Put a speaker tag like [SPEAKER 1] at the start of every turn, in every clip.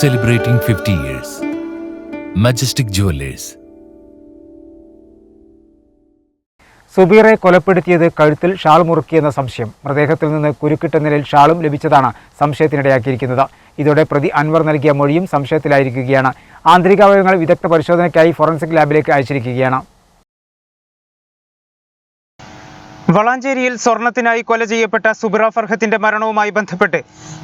[SPEAKER 1] Celebrating 50 years. Majestic Jewelers.
[SPEAKER 2] സുബീറെ കൊലപ്പെടുത്തിയത് കഴുത്തിൽ shawl മുറുക്കിയെന്ന സംശയം. മൃതദേഹത്തിൽ നിന്ന് കുരുക്കിട്ട നിലയിൽ ഷാളും ലഭിച്ചതാണ് സംശയത്തിനിടയാക്കിയിരിക്കുന്നത്. ഇതോടെ പ്രതി അൻവർ നൽകിയ മൊഴിയും സംശയത്തിലായിരിക്കുകയാണ്. ആന്തരികാവയവങ്ങൾ വിദഗ്ധ പരിശോധനയ്ക്കായി ഫോറൻസിക് ലാബിലേക്ക് അയച്ചിരിക്കുകയാണ്.
[SPEAKER 3] വളാഞ്ചേരിയിൽ സ്വർണത്തിനായി കൊല ചെയ്യപ്പെട്ട സുബിറ ഫർഹത്തിന്റെ മരണവുമായി ബന്ധപ്പെട്ട്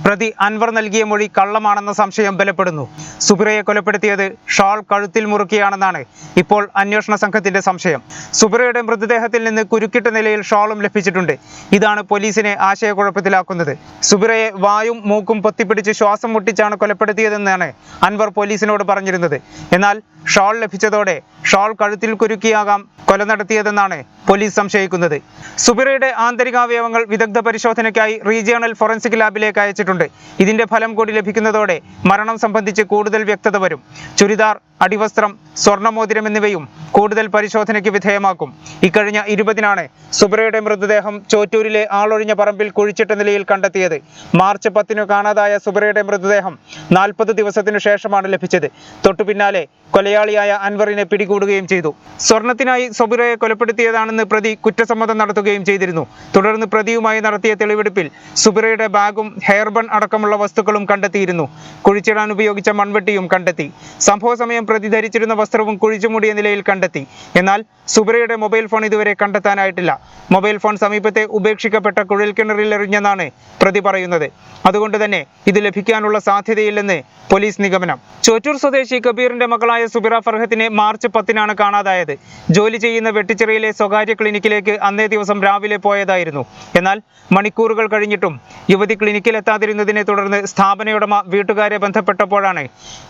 [SPEAKER 3] പ്രതി അൻവർ നൽകിയ മൊഴി കള്ളമാണെന്ന സംശയം ബലപ്പെടുന്നു. സുബിറയെ കൊലപ്പെടുത്തിയത് ഷാൾ കഴുത്തിൽ മുറുക്കിയാണെന്നാണ് ഇപ്പോൾ അന്വേഷണ സംഘത്തിന്റെ സംശയം. സുബിറയുടെ മൃതദേഹത്തിൽ നിന്ന് കുരുക്കിട്ട നിലയിൽ ഷാളും ലഭിച്ചിട്ടുണ്ട്. ഇതാണ് പോലീസിനെ ആശയക്കുഴപ്പത്തിലാക്കുന്നത്. സുബിറയെ വായും മൂക്കും പൊത്തിപ്പിടിച്ച് ശ്വാസം മുട്ടിച്ചാണ് കൊലപ്പെടുത്തിയതെന്നാണ് അൻവർ പോലീസിനോട് പറഞ്ഞിരുന്നത്. എന്നാൽ ഷാൾ ലഭിച്ചതോടെ ഷാൾ കഴുത്തിൽ കുരുക്കിയാകാം കൊല നടത്തിയതെന്നാണ് പോലീസ് സംശയിക്കുന്നത്. സുബിറയുടെ ആന്തരികാവയവങ്ങൾ വിദഗ്ധ പരിശോധനയ്ക്കായി റീജിയണൽ ഫോറൻസിക് ലാബിലേക്ക് അയച്ചിട്ടുണ്ട്. ഇതിന്റെ ഫലം കൂടി ലഭിക്കുന്നതോടെ മരണം സംബന്ധിച്ച് കൂടുതൽ വ്യക്തത വരും. ചുരിദാർ, അടിവസ്ത്രം, സ്വർണ്ണമോതിരം എന്നിവയും കൂടുതൽ പരിശോധനയ്ക്ക് വിധേയമാക്കും. ഇക്കഴിഞ്ഞ 20-നാണ് സുബിറയുടെ മൃതദേഹം ചോറ്റൂരിലെ ആളൊഴിഞ്ഞ പറമ്പിൽ കുഴിച്ചിട്ട നിലയിൽ കണ്ടെത്തിയത്. മാർച്ച് 10-ന് കാണാതായ സുബിറയുടെ മൃതദേഹം 40 ദിവസത്തിനു ശേഷമാണ് ലഭിച്ചത്. തൊട്ടുപിന്നാലെ കൊലയാളിയായ അൻവറിനെ പിടികൂടുകയും ചെയ്തു. സ്വർണത്തിനായി സുബിറയെ കൊലപ്പെടുത്തിയതാണെന്ന് പ്രതി കുറ്റസമ്മതം നടത്തുകയും ചെയ്തിരുന്നു. തുടർന്ന് പ്രതിയുമായി നടത്തിയ തെളിവെടുപ്പിൽ സുബിറയുടെ ബാഗും ഹെയർ ബൺ അടക്കമുള്ള വസ്തുക്കളും കണ്ടെത്തിയിരുന്നു. കുഴിച്ചിടാൻ ഉപയോഗിച്ച മൺവെട്ടിയും കണ്ടെത്തി. സംഭവ സമയം പ്രതി ധരിച്ചിരുന്ന വസ്ത്രവും കുഴിച്ചുമൂടിയ നിലയിൽ കണ്ടെത്തി. എന്നാൽ സുബിറയുടെ മൊബൈൽ ഫോൺ ഇതുവരെ കണ്ടെത്താനായിട്ടില്ല. മൊബൈൽ ഫോൺ സമീപത്തെ ഉപേക്ഷിക്കപ്പെട്ട കുഴൽക്കിണറിൽ എറിഞ്ഞെന്നാണ് പ്രതി പറയുന്നത്. അതുകൊണ്ട് തന്നെ ഇത് ലഭിക്കാനുള്ള സാധ്യതയില്ലെന്ന് പോലീസ് നിഗമനം. ചോറ്റൂർ സ്വദേശി കബീറിന്റെ മകളായ സുബിറ ഫർഹത്തിനെ മാർച്ച് 10-നാണ് കാണാതായത്. ജോലി ചെയ്യുന്ന വെട്ടിച്ചിറയിലെ സ്വകാര്യ ക്ലിനിക്കിലേക്ക് അന്നേ ദിവസം രാവിലെ പോയതായിരുന്നു. എന്നാൽ മണിക്കൂറുകൾ കഴിഞ്ഞിട്ടും യുവതി ക്ലിനിക്കിലെത്താതിരുന്നതിനെ തുടർന്ന് സ്ഥാപനയുടമ വീട്ടുകാരെ ബന്ധപ്പെട്ടപ്പോഴാണ്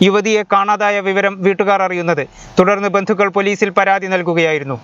[SPEAKER 3] യുവതിയെ കാണാതായ വിവരം വീട്ടുകാർ അറിയുന്നത്. തുടർന്ന് ബന്ധുക്കൾ പോലീസിൽ പരാതി നൽകുകയായിരുന്നു.